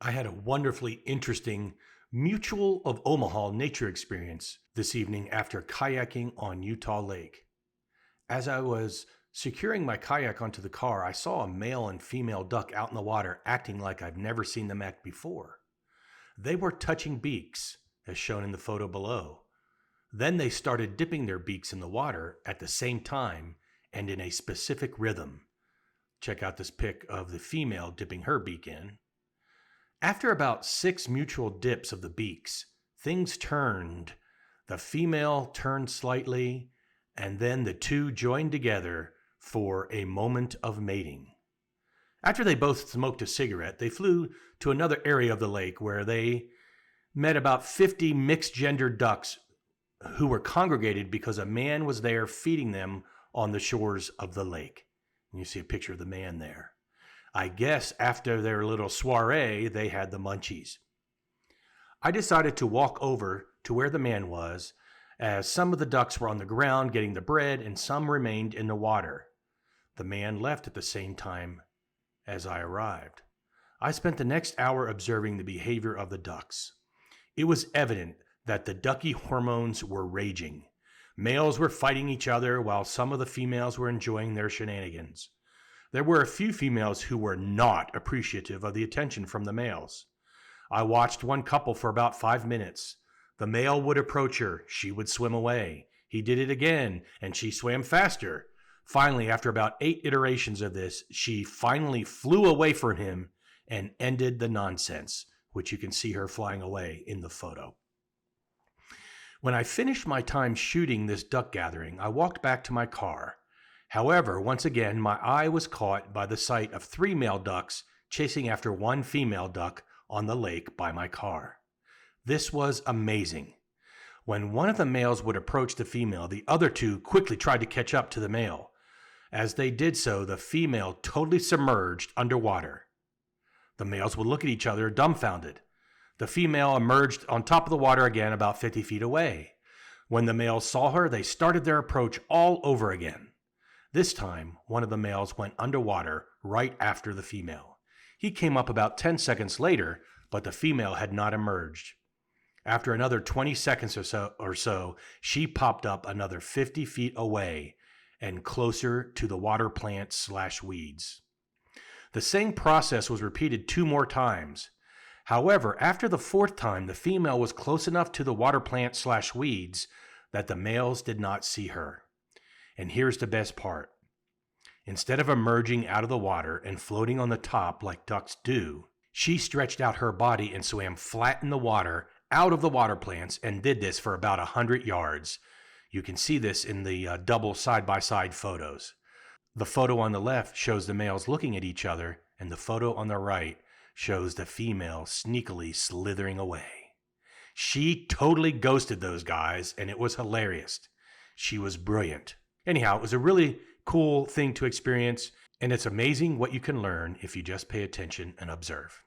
I had a wonderfully interesting Mutual of Omaha nature experience this evening after kayaking on Utah Lake. As I was securing my kayak onto the car, I saw a male and female duck out in the water acting like I've never seen them act before. They were touching beaks, as shown in the photo below. Then they started dipping their beaks in the water at the same time and in a specific rhythm. Check out this pic of the female dipping her beak in. After about 6 mutual dips of the beaks, things turned. The female turned slightly, and then the two joined together for a moment of mating. After they both smoked a cigarette, they flew to another area of the lake where they met about 50 mixed-gendered ducks who were congregated because a man was there feeding them on the shores of the lake. And you see a picture of the man there. I guess after their little soiree, they had the munchies. I decided to walk over to where the man was, as some of the ducks were on the ground getting the bread and some remained in the water. The man left at the same time as I arrived. I spent the next hour observing the behavior of the ducks. It was evident that the ducky hormones were raging. Males were fighting each other while some of the females were enjoying their shenanigans. There were a few females who were not appreciative of the attention from the males. I watched one couple for about 5 minutes. The male would approach her. She would swim away. He did it again, and she swam faster. Finally, after about 8 iterations of this, she finally flew away from him and ended the nonsense, which you can see her flying away in the photo. When I finished my time shooting this duck gathering, I walked back to my car. However, once again, my eye was caught by the sight of 3 male ducks chasing after 1 female duck on the lake by my car. This was amazing. When one of the males would approach the female, the other 2 quickly tried to catch up to the male. As they did so, the female totally submerged underwater. The males would look at each other dumbfounded. The female emerged on top of the water again about 50 feet away. When the males saw her, they started their approach all over again. This time, one of the males went underwater right after the female. He came up about 10 seconds later, but the female had not emerged. After another 20 seconds or so, she popped up another 50 feet away and closer to the water plant/weeds. The same process was repeated 2 more times. However, after the 4th time, the female was close enough to the water plant/weeds that the males did not see her. And here's the best part. Instead of emerging out of the water and floating on the top like ducks do, she stretched out her body and swam flat in the water out of the water plants and did this for about 100 yards. You can see this in the double side-by-side photos. The photo on the left shows the males looking at each other, and the photo on the right shows the female sneakily slithering away. She totally ghosted those guys, and it was hilarious. She was brilliant. Anyhow, it was a really cool thing to experience, and it's amazing what you can learn if you just pay attention and observe.